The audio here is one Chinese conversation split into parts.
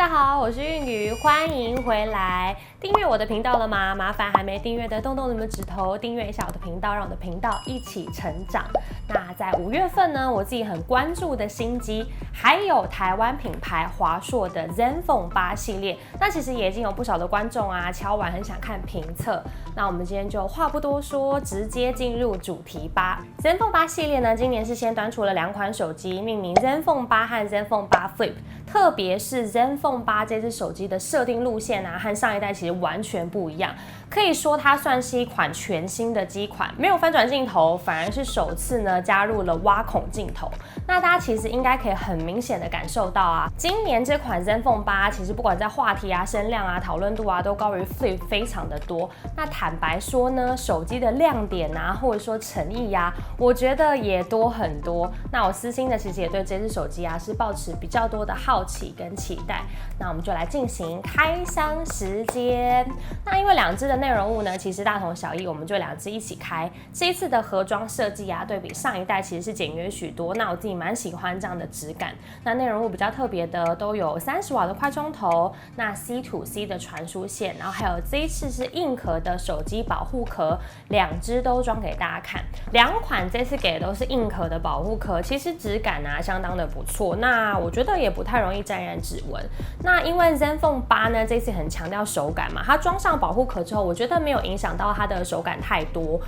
家好，我是韵瑜，欢迎回来。订阅我的频道了吗？麻烦还没订阅的动动你们指头，订阅一下我的频道，让我的频道一起成长。那在5月份呢，我自己很关注的新机，还有台湾品牌华硕的 ZenFone 8系列。那其实也已经有不少的观众啊敲碗很想看评测。那我们今天就话不多说，直接进入主题吧。ZenFone 8系列呢，今年是先端出了2款手机，命名 ZenFone 8和 ZenFone 8 Flip。特别是 ZenFone 8这只手机的设定路线啊，和上一代其实完全不一样。可以说它算是一款全新的机款，没有翻转镜头，反而是首次呢加入了挖孔镜头。那大家其实应该可以很明显的感受到啊，今年这款 ZenFone 8其实不管在话题啊、声量啊、讨论度啊，都高于 Flip 非常的多。那坦白说呢，手机的亮点啊，或者说诚意啊，我觉得也多很多。那我私心的其实也对这只手机啊是抱持比较多的好奇跟期待。那我们就来进行开箱时间。那因为2只的内容物呢，其实大同小异，我们就2只一起开。这一次的盒装设计啊，对比上一代其实是简约许多。那我自己蛮喜欢这样的质感。那内容物比较特别的，都有30瓦的快充头，那 C to C 的传输线，然后还有这一次是硬壳的手机保护壳，2只都装给大家看。2款这次给的都是硬壳的保护壳，其实质感啊相当的不错。那我觉得也不太容易沾染指纹。那因为 ZenFone 8呢，这次很强调手感嘛，它装上保护壳之后，我觉得没有影响到它的手感太多。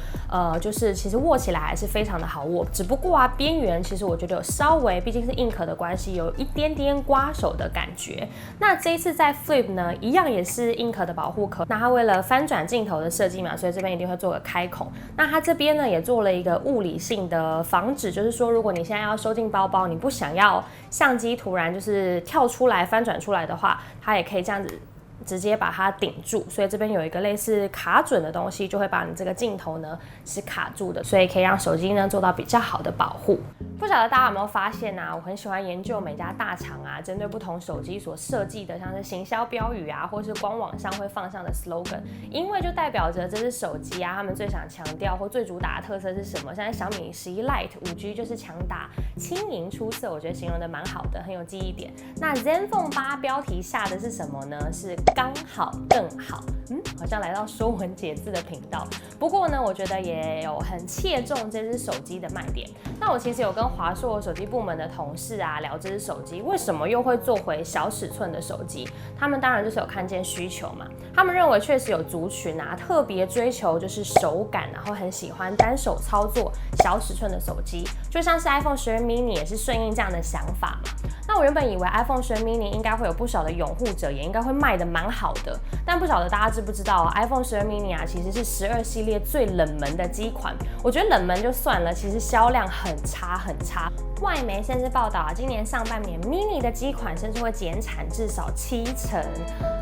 就是其实握起来还是非常的好握，只不过啊边缘其实我觉得有稍微，毕竟是硬壳的关系，有一点点刮手的感觉。那这一次在 Flip 呢，一样也是硬壳的保护壳。那它为了翻转镜头的设计嘛，所以这边一定会做个开孔。那它这边呢也做了一个物理性的防止，就是说如果你现在要收进包包，你不想要相机突然就是跳出来翻转出来的话，它也可以这样子直接把它顶住，所以这边有一个类似卡准的东西，就会把你这个镜头呢是卡住的，所以可以让手机呢做到比较好的保护。不晓得大家有没有发现啊，我很喜欢研究每家大厂啊针对不同手机所设计的，像是行销标语啊，或是官网上会放上的 slogan， 因为就代表着这只手机啊，他们最想强调或最主打的特色是什么？像是小米11 Lite 5G 就是强打轻盈出色，我觉得形容的蛮好的，很有记忆点。那 ZenFone 8标题下的是什么呢？是刚好更好。好像来到说文解字的频道。不过呢，我觉得也有很切中这只手机的卖点。那我其实有跟华硕手机部门的同事啊聊这只手机为什么又会做回小尺寸的手机，他们当然就是有看见需求嘛。他们认为确实有族群啊特别追求就是手感，然后很喜欢单手操作小尺寸的手机，就像是 iPhone 12 mini 也是顺应这样的想法嘛。那我原本以为 iPhone 12 mini 应该会有不少的拥护者，也应该会卖得蛮好的，但不晓得大家知不知道啊 iPhone 12 mini 啊其实是12系列最冷门的机款。我觉得冷门就算了，其实销量很差很差。外媒甚至报道啊，今年上半年 mini 的机款甚至会减产至少70%，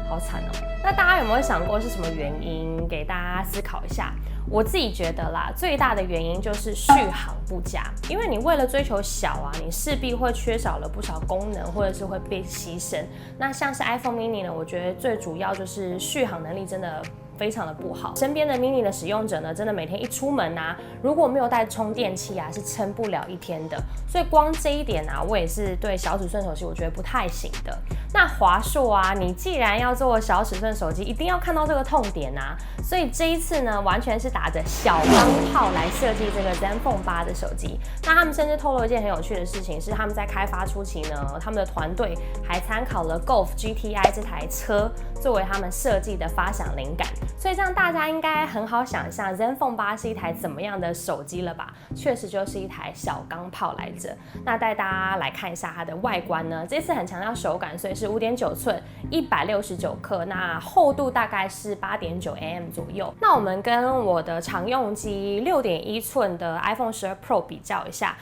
好惨哦。那大家有没有想过是什么原因？给大家思考一下。我自己觉得啦，最大的原因就是续航不佳，因为你为了追求小啊，你势必会缺少了不少功能，或者是会被牺牲。那像是 iPhone mini 呢，我觉得最主要就是续航能力真的非常的不好。身边的 mini 的使用者呢，真的每天一出门啊，如果没有带充电器啊，是撑不了1天的。所以光这一点啊，我也是对小尺寸手机我觉得不太行的。那华硕啊，你既然要做小尺寸手机，一定要看到这个痛点啊。所以这一次呢，完全是打着小钢炮来设计这个 ZenFone 8的手机。那他们甚至透露一件很有趣的事情，是他们在开发初期呢，他们的团队还参考了 Golf GTI 这台车作为他们设计的发想灵感。所以这样大家应该很好想象 ZenFone 8是一台怎么样的手机了吧？确实就是一台小钢炮来着。那带大家来看一下它的外观呢，这次很强调手感，所以是5.9寸169克，那厚度大概是8.9 mm 左右。那我们跟我的常用机6.1寸的 iPhone 12 Pro 比较一下。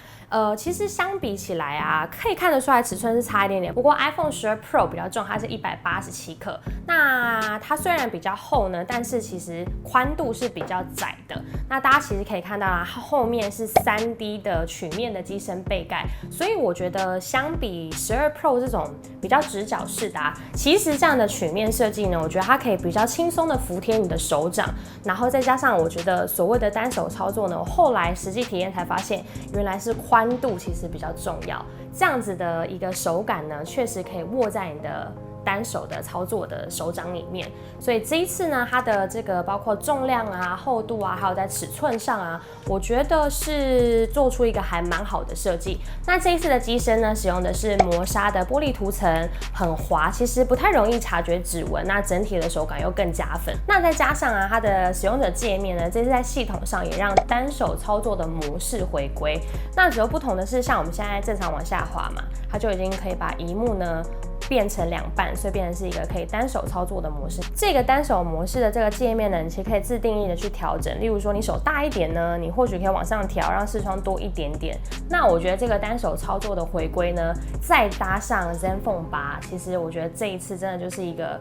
其实相比起来啊，可以看得出来尺寸是差一点点。不过 iPhone 12 Pro 比较重，它是187克。那它虽然比较厚呢，但是其实宽度是比较窄的。那大家其实可以看到啊，它后面是3D 的曲面的机身背盖，所以我觉得相比12 Pro 这种比较直角式的啊，其实这样的曲面设计呢，我觉得它可以比较轻松的服帖你的手掌。然后再加上我觉得所谓的单手操作呢，我后来实际体验才发现，原来是宽度其实比较重要。这样子的一个手感呢，确实可以握在你的单手的操作的手掌里面，所以这一次呢，它的这个包括重量啊、厚度啊，还有在尺寸上啊，我觉得是做出一个还蛮好的设计。那这一次的机身呢，使用的是磨砂的玻璃涂层，很滑，其实不太容易察觉指纹，那整体的手感又更加分。那再加上啊，它的使用者界面呢，这次在系统上也让单手操作的模式回归。那只有不同的是，像我们现在正常往下滑嘛，它就已经可以把萤幕呢变成2半，所以变成是一个可以单手操作的模式。这个单手模式的这个界面呢，你其实可以自定义的去调整。例如说你手大一点呢，你或许可以往上调，让视窗多一点点。那我觉得这个单手操作的回归呢，再搭上 ZenFone 8，其实我觉得这一次真的就是一个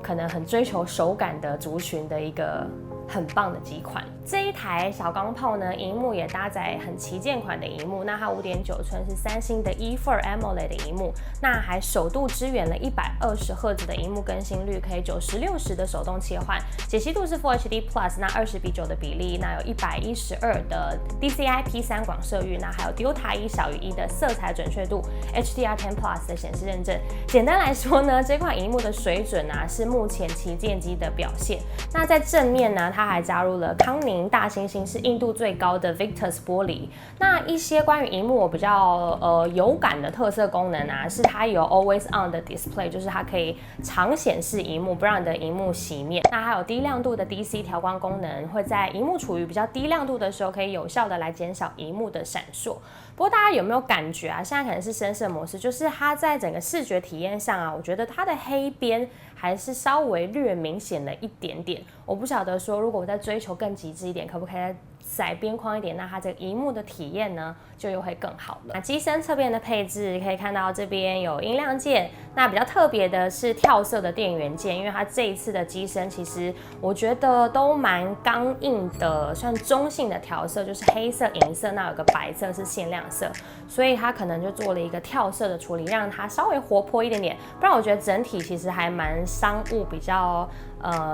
可能很追求手感的族群的一个很棒的机款。这一台小钢炮呢，萤幕也搭载很旗舰款的萤幕，那它5.9寸是三星的 E4 AMOLED 的萤幕，那还首度支援了120赫兹的萤幕更新率，可以90/60的手动切换，解析度是 Full HD Plus， 那20:9的比例，那有112的 DCI-P3 广色域，那还有 Delta 1小于1的色彩准确度 ，HDR10 Plus 的显示认证。简单来说呢，这款萤幕的水准啊是目前旗舰机的表现。那在正面呢，它还加入了康宁大猩猩是硬度最高的 Victus 玻璃。那一些关于萤幕我比较有感的特色功能啊，是它有 Always On 的 Display， 就是它可以常显示萤幕，不让你的萤幕熄灭。那还有低亮度的 DC 调光功能，会在萤幕处于比较低亮度的时候，可以有效的来减少萤幕的闪烁。不过大家有没有感觉啊？现在可能是深色模式，就是它在整个视觉体验上啊，我觉得它的黑边还是稍微略明显了一点点。我不晓得说，如果我在追求更极致一点，可不可以再窄边框一点？那它这个萤幕的体验呢，就又会更好了。那机身侧边的配置可以看到，这边有音量键。那比较特别的是跳色的电源键，因为它这一次的机身其实我觉得都蛮刚硬的，算中性的调色，就是黑色、银色，那有个白色是限量色，所以它可能就做了一个跳色的处理，让它稍微活泼一点点。不然我觉得整体其实还蛮商务，比较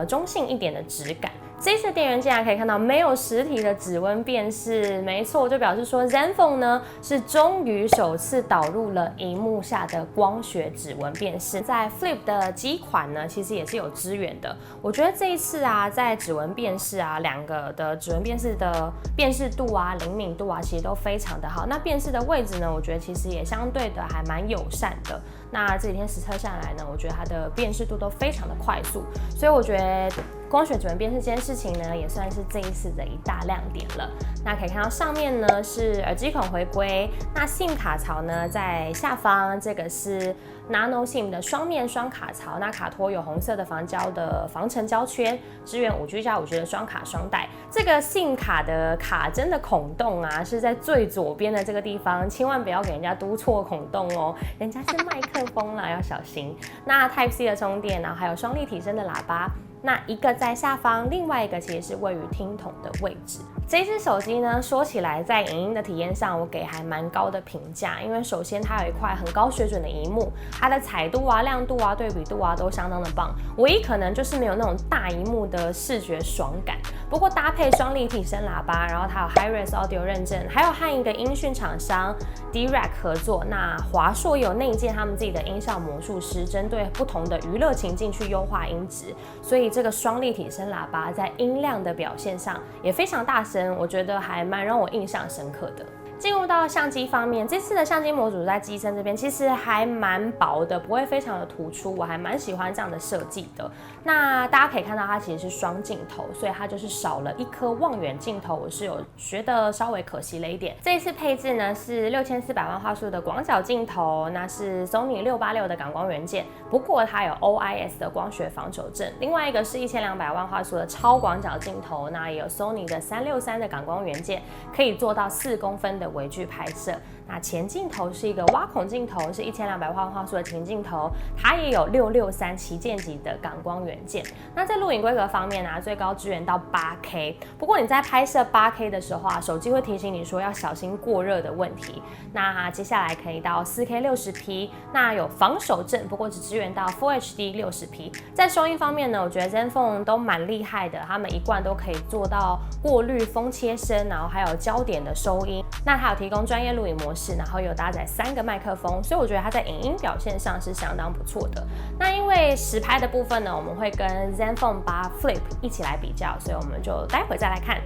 中性一点的质感。这次电源键还可以看到没有实体的指纹辨识，没错，就表示说 ZenFone 呢是终于首次导入了萤幕下的光学指纹辨识，在 Flip 的机款呢其实也是有支援的。我觉得这一次啊，在指纹辨识啊，两个的指纹辨识的辨识度啊、灵敏度啊，其实都非常的好。那辨识的位置呢，我觉得其实也相对的还蛮友善的。那这几天实测下来呢，我觉得它的辨识度都非常的快速，所以我觉得光学指纹辨识这件事情呢，也算是这一次的一大亮点了。那可以看到上面呢是耳机孔回归，那 SIM 卡槽呢在下方，这个是 Nano SIM 的双面双卡槽，那卡托有红色的防胶的防尘胶圈，支援5G 加5G 的双卡双待。这个 SIM 卡的卡针的孔洞啊，是在最左边的这个地方，千万不要给人家嘟错孔洞哦，人家是麦克风啦，要小心。那 Type C 的充电，然后还有双立体声的喇叭。那一个在下方，另外一个其实是位于听筒的位置。这支手机呢，说起来在影音的体验上，我给还蛮高的评价，因为首先它有一块很高水准的萤幕，它的彩度啊、亮度啊、对比度啊都相当的棒。唯一可能就是没有那种大萤幕的视觉爽感。不过搭配双立体声喇叭，然后它有 HiRes Audio 认证，还有和一个音讯厂商 Dirac 合作。那华硕也有内建他们自己的音效魔术师，针对不同的娱乐情境去优化音质，所以这个双立体声喇叭在音量的表现上也非常大声，我觉得还蛮让我印象深刻的。进入到相机方面，这次的相机模组在机身这边其实还蛮薄的，不会非常的突出，我还蛮喜欢这样的设计的。那大家可以看到它其实是双镜头，所以它就是少了一颗望远镜头，我是有觉得稍微可惜了一点。这一次配置呢是6400万画素的广角镜头，那是 Sony 686的感光元件，不过它有 OIS 的光学防手震。另外一个是1200万画素的超广角镜头，那也有 Sony 的363的感光元件，可以做到4公分的微距拍摄。那前镜头是一个挖孔镜头，是1200万画素的前镜头，它也有663旗舰级的感光元件。那在录影规格方面啊，最高支援到 8K， 不过你在拍摄 8K 的时候啊，手机会提醒你说要小心过热的问题。那接下来可以到 4K 60P， 那有防手震，不过只支援到 Full HD 60P。在收音方面呢，我觉得 ZenFone 都蛮厉害的，他们一贯都可以做到过滤、风切声，然后还有焦点的收音。那它有提供专业录影模模式，然后有搭载3个麦克风，所以我觉得它在影音表现上是相当不错的。那因为实拍的部分呢，我们会跟 Zenfone 8 Flip 一起来比较，所以我们就待会再来看。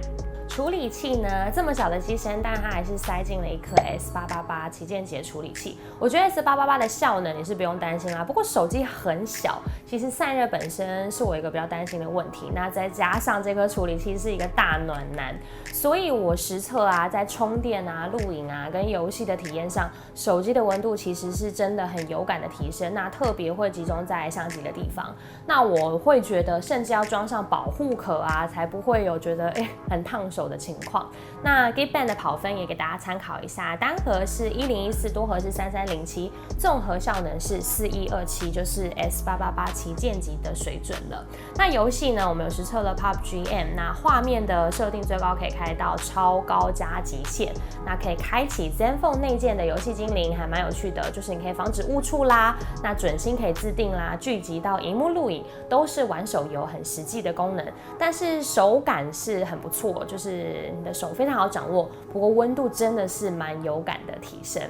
处理器呢，这么小的机身，但它还是塞进了一颗 S888旗舰级的处理器。我觉得 S888的效能你是不用担心啦，不过手机很小，其实散热本身是我一个比较担心的问题。那再加上这颗处理器是一个大暖男，所以我实测啊，在充电啊、录影啊跟游戏的体验上，手机的温度其实是真的很有感的提升。那特别会集中在相机的地方。那我会觉得，甚至要装上保护壳啊，才不会有觉得很烫手的情况。那 Geekbench 的跑分也给大家参考一下，单核是1014，多核是3307，综合效能是4127，就是 S888 旗舰级的水准了。那游戏呢，我们有实测了 PUBG M， 那画面的设定最高可以开到超高加极限，那可以开启 Zenfone 内建的游戏精灵，还蛮有趣的，就是你可以防止误触啦，那准星可以自定啦，聚集到萤幕录影，都是玩手游很实际的功能。但是手感是很不错，就是你的手非常好掌握，不过温度真的是蛮有感的提升。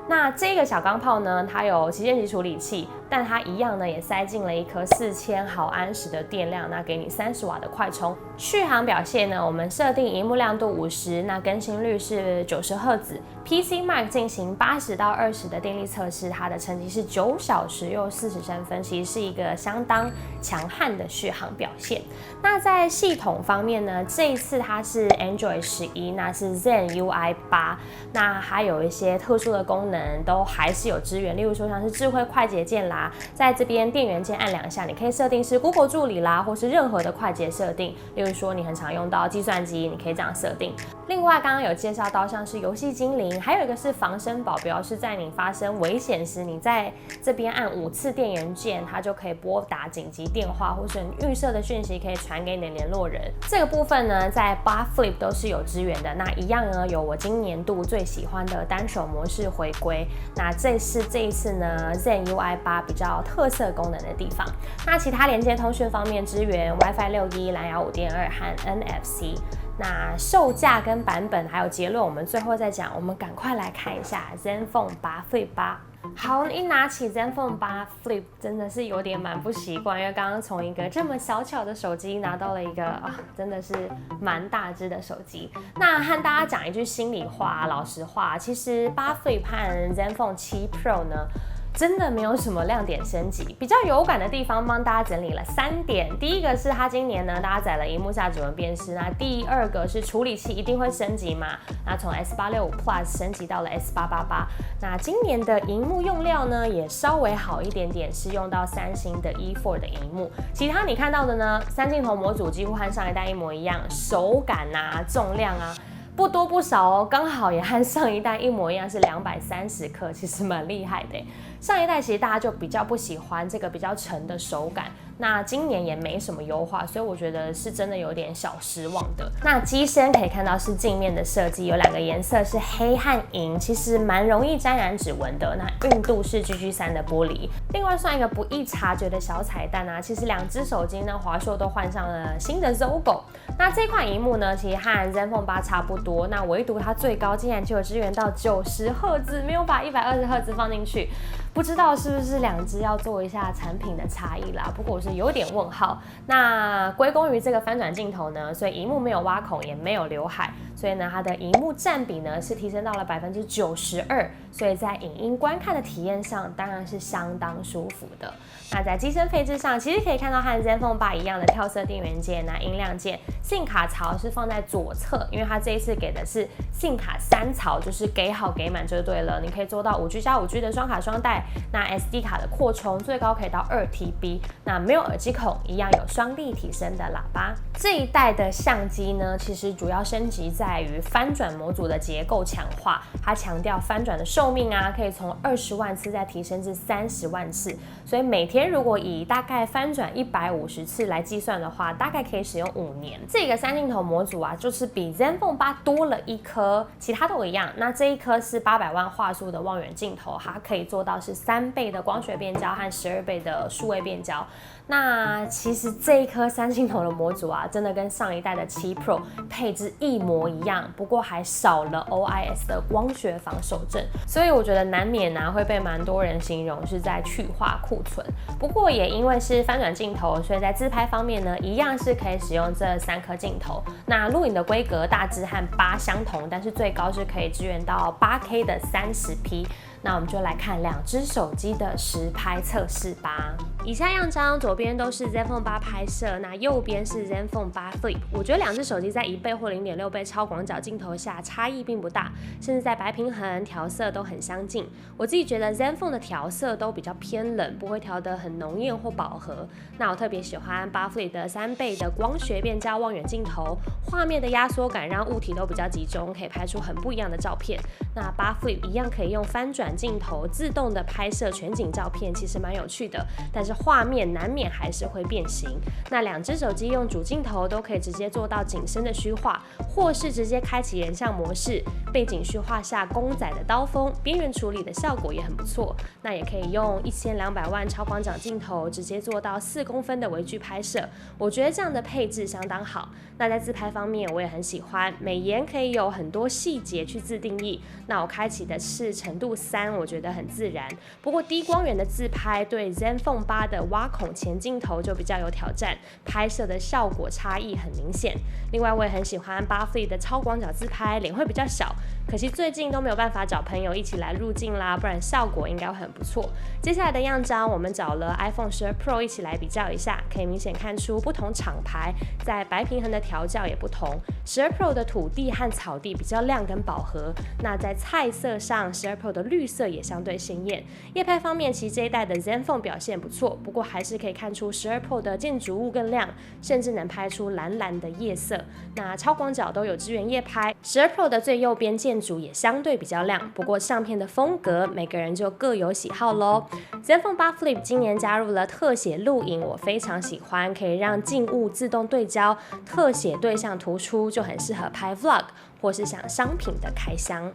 那这个小钢炮呢，它有旗舰级处理器，但它一样呢也塞进了一颗4000毫安时的电量，那给你30瓦的快充。续航表现呢，我们设定萤幕亮度50，那更新率是90赫兹。PCmark 进行80到20的电力测试，它的成绩是9小时又43分，其实是一个相当强悍的续航表现。那在系统方面呢，这一次它是 Android 11，那是 Zen UI 8，那还有一些特殊的功能都还是有支援，例如说像是智慧快捷键啦，在这边电源键按2下，你可以设定是 Google 助理啦，或是任何的快捷设定，例如说你很常用到计算机，你可以这样设定。另外刚刚有介绍到像是游戏精灵，还有一个是防身保镖，是在你发生危险时，你在这边按5次电源键，它就可以拨打紧急电话，或是你预设的讯息可以传给你的联络人。这个部分呢，在8 Flip 都是有支援的。那一样呢，有我今年度最喜欢的单手模式回归。那这是这一次呢 Zen UI 8比较特色功能的地方。那其他连接通讯方面，支援 WiFi 6E、蓝牙 5.2 和 NFC。那售价跟版本还有结论，我们最后再讲。我们赶快来看一下 Zenfone 8 Flip 8。好，一拿起 Zenfone 8 Flip， 真的是有点蛮不习惯，因为刚刚从一个这么小巧的手机拿到了一个真的是蛮大只的手机。那和大家讲一句心里话，老实话，其实8 Flip 和 Zenfone 7 Pro 呢，真的没有什么亮点升级，比较有感的地方帮大家整理了3点。第一个是它今年呢搭载了萤幕下指纹辨识，那第二个是处理器一定会升级嘛，那从 S865 Plus 升级到了 S888。那今年的萤幕用料呢也稍微好一点点，是用到三星的 E4 的萤幕。其他你看到的呢，3镜头模组几乎和上一代一模一样，手感啊、重量啊。不多不少哦，刚好也和上一代一模一样，是230克，其实蛮厉害的。上一代其实大家就比较不喜欢这个比较沉的手感，那今年也没什么优化，所以我觉得是真的有点小失望的。那机身可以看到是镜面的设计，有2个颜色是黑和银，其实蛮容易沾染指纹的。那硬度是 GG3 的玻璃。另外算一个不易察觉的小彩蛋啊，其实2只手机呢，华硕都换上了新的 Zogo。那这款萤幕呢，其实和 Zenfone 8差不多，那唯独它最高竟然就有支援到90赫兹，没有把120赫兹放进去。不知道是不是2只要做一下产品的差异啦，不过我是有点问号。那归功于这个翻转镜头呢，所以萤幕没有挖孔，也没有刘海，所以呢它的萤幕占比呢是提升到了92%，所以在影音观看的体验上当然是相当舒服的。那在机身配置上，其实可以看到和 Zenfone 8一样的跳色电源键、音量键，SIM 卡槽是放在左侧，因为它这一次给的是 SIM 卡3槽，就是给好给满就对了。你可以做到5G 加5G 的双卡双待。那 SD 卡的扩充最高可以到2TB， 那没有耳机孔，一样有双立体声的喇叭。这一代的相机呢，其实主要升级在于翻转模组的结构强化，它强调翻转的寿命啊，可以从20万次再提升至30万次，所以每天如果以大概翻转150次来计算的话，大概可以使用5年。这个3镜头模组啊，就是比 Zenfone 8多了一颗，其他都一样。那这一颗是800万画素的望远镜头，它可以做到是3倍的光学变焦和12倍的数位变焦。那其实这一颗3镜头的模组啊，真的跟上一代的7 Pro 配置一模一样，不过还少了 OIS 的光学防手震，所以我觉得难免会被蛮多人形容是在去化库存。不过也因为是翻转镜头，所以在自拍方面呢，一样是可以使用这3颗镜头。那录影的规格大致和8相同，但是最高是可以支援到8K 的30P。那我们就来看2只手机的实拍测试吧。以下样张左边都是 Zenfone 8拍摄，那右边是 Zenfone 8 Flip。我觉得2只手机在1倍或0.6倍超广角镜头下差异并不大，甚至在白平衡、调色都很相近。我自己觉得 Zenfone 的调色都比较偏冷，不会调得很浓艳或饱和。那我特别喜欢8 Flip 的3倍的光学变焦望远镜头，画面的压缩感让物体都比较集中，可以拍出很不一样的照片。那8 Flip 一样可以用翻转镜头自动的拍摄全景照片，其实蛮有趣的，但是画面难免还是会变形。那2只手机用主镜头都可以直接做到景深的虚化，或是直接开启人像模式，背景虚化下公仔的刀锋，边缘处理的效果也很不错。那也可以用1200万超广角镜头直接做到4公分的微距拍摄，我觉得这样的配置相当好。那在自拍方面我也很喜欢，美颜可以有很多细节去自定义，那我开启的是程度3，我觉得很自然。不过低光源的自拍对 Zenfone 8的挖孔前镜头就比较有挑战，拍摄的效果差异很明显。另外我也很喜欢8 Flip 的超广角自拍，脸会比较小，可惜最近都没有办法找朋友一起来入镜啦，不然效果应该会很不错。接下来的样张我们找了 iPhone 12 Pro 一起来比较一下，可以明显看出不同厂牌在白平衡的调教也不同。12 Pro 的土地和草地比较亮跟饱和，那在菜色上12 Pro 的绿色也相对鲜艳。夜拍方面，其实这一代的 Zenfone 表现不错，不过还是可以看出12 Pro 的建筑物更亮，甚至能拍出蓝蓝的夜色。那超广角都有支援夜拍，12 Pro 的最右边建筑也相对比较亮，不过相片的风格每个人就各有喜好咯。Zenfone 8 Flip 今年加入了特写录影，我非常喜欢，可以让静物自动对焦，特写对象突出，就很适合拍 Vlog 或是像商品的开箱。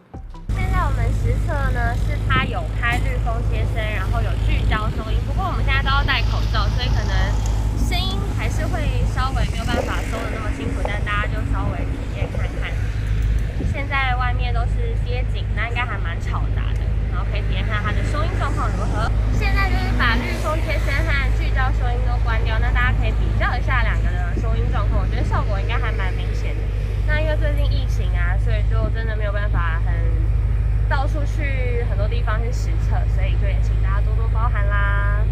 现在我们实测呢，是它有开绿风切声，然后有聚焦收音。不过我们现在都要戴口罩，所以可能声音还是会稍微没有办法收的那么清楚，但大家就稍微体验看看。现在外面都是街景，那应该还蛮吵杂的，然后可以体验看它的收音状况如何。现在就是把绿风切声和聚焦收音都关掉，那大家可以比较一下2个的收音状况，我觉得效果应该还蛮明显的。那因为最近疫情啊，所以就真的没有办法到处去很多地方去实测，所以就也请大家多多包涵啦。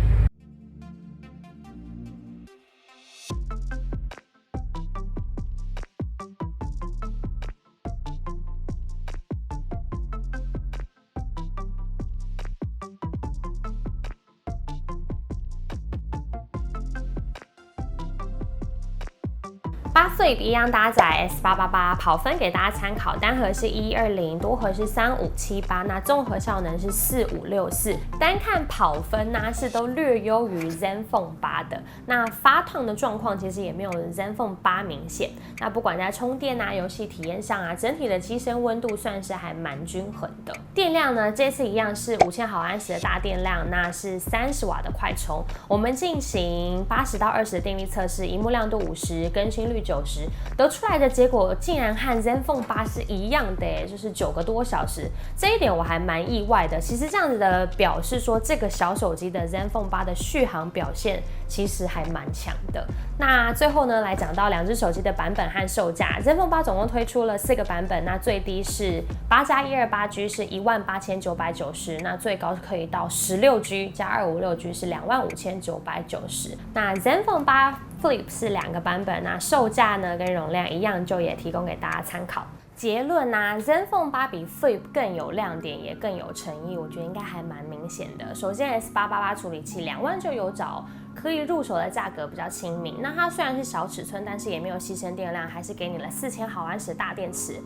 8 Flip 一样搭载 S888，跑分给大家参考，单核是1120，多核是3578，那综合效能是4564。单看跑分呢，是都略优于 Zenfone 8的。那发烫的状况其实也没有 Zenfone 8明显。那不管在充电啊、游戏体验上啊，整体的机身温度算是还蛮均衡的。电量呢，这次一样是5000毫安时的大电量，那是30瓦的快充。我们进行80到20的电力测试，萤幕亮度50，更新率90，得出来的结果竟然和 Zenfone 8是一样的耶，就是9个多小时，这一点我还蛮意外的。其实这样子的表示说，这个小手机的 Zenfone 8的续航表现其实还蛮强的。那最后呢，来讲到2只手机的版本和售价。Zenfone 8总共推出了4个版本，那最低是8+128G 是18990，那最高可以到16G 加256G 是25990。那 Zenfone 8 Flip 是2个版本，那售价呢跟容量一样，就也提供给大家参考。结论啊 ，Zenfone 8比 Flip 更有亮点，也更有诚意，我觉得应该还蛮明显的。首先 S888 处理器2万就有找，可以入手的价格比较亲民。那它虽然是小尺寸，但是也没有牺牲电量，还是给你了4000毫安时的大电池。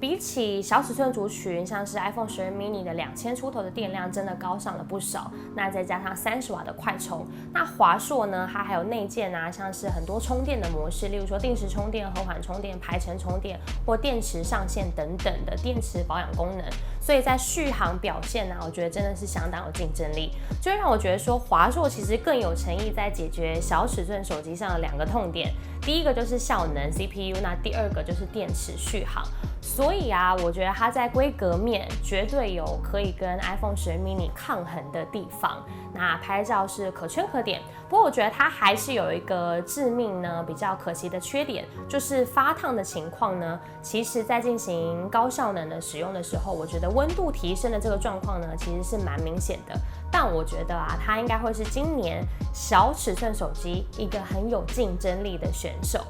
比起小尺寸族群，像是 iPhone 12 mini 的2000出头的电量真的高上了不少。那再加上30瓦的快充，那华硕呢，它还有内建啊，像是很多充电的模式，例如说定时充电、和缓充电、排程充电或电池上线等等的电池保养功能。所以在续航表现呢，我觉得真的是相当有竞争力，就会让我觉得说华硕其实更有诚意在解决小尺寸手机上的2个痛点。第一个就是效能 CPU， 那第2个就是电池续航。所以啊，我觉得它在规格面绝对有可以跟 iPhone 12 mini 抗衡的地方。那拍照是可圈可点，不过我觉得它还是有一个致命呢比较可惜的缺点，就是发烫的情况呢，其实在进行高效能的使用的时候，我觉得温度提升的这个状况呢，其实是蛮明显的。但我觉得啊，它应该会是今年小尺寸手机一个很有竞争力的选手。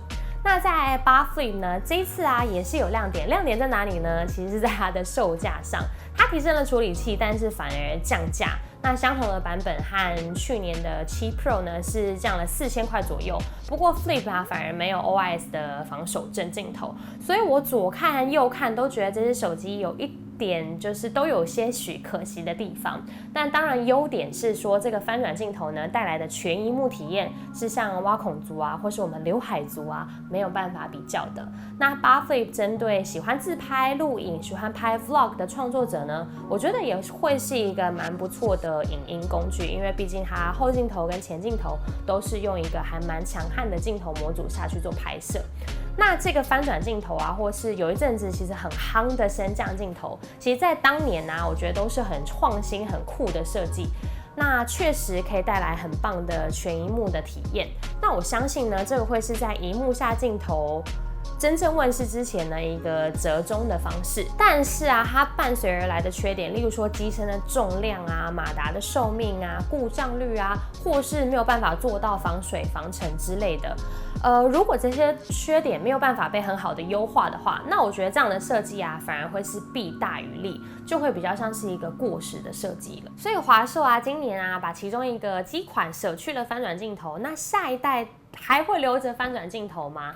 那在8 Flip 呢，这一次啊也是有亮点，亮点在哪里呢？其实是在它的售价上，它提升了处理器，但是反而降价。那相同的版本和去年的7 Pro 呢是降了4000块左右，不过 Flip 啊反而没有 OIS 的防手震镜头，所以我左看右看都觉得这只手机有一点就是都有些许可惜的地方。但当然优点是说这个翻转镜头呢带来的全萤幕体验是像挖孔族啊或是我们刘海族啊没有办法比较的。那8 Flip 针对喜欢自拍录影喜欢拍 Vlog 的创作者呢，我觉得也会是一个蛮不错的影音工具，因为毕竟它后镜头跟前镜头都是用一个还蛮强悍的镜头模组下去做拍摄。那这个翻转镜头啊，或是有一阵子其实很夯的升降镜头，其实在当年啊，我觉得都是很创新、很酷的设计。那确实可以带来很棒的全萤幕的体验。那我相信呢，这个会是在萤幕下镜头真正问世之前的一个折中的方式。但是啊，它伴随而来的缺点，例如说机身的重量啊、马达的寿命啊、故障率啊，或是没有办法做到防水、防尘之类的。如果这些缺点没有办法被很好的优化的话，那我觉得这样的设计啊，反而会是弊大于利，就会比较像是一个过时的设计了。所以华硕啊，今年啊，把其中一个机款舍去了翻转镜头，那下一代还会留着翻转镜头吗？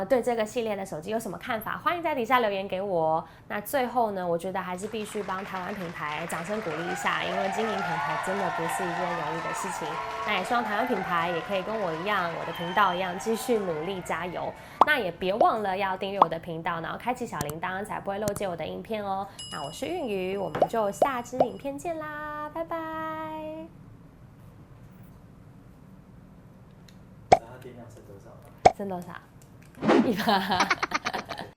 对这个系列的手机有什么看法？欢迎在底下留言给我。那最后呢，我觉得还是必须帮台湾品牌掌声鼓励一下，因为经营品牌真的不是一件容易的事情。那也希望台湾品牌也可以跟我一样，我的频道一样，继续努力加油。那也别忘了要订阅我的频道，然后开启小铃铛，才不会漏接我的影片哦。那我是韵瑜，我们就下支影片见啦，拜拜。它电量剩多少？剩多少？100。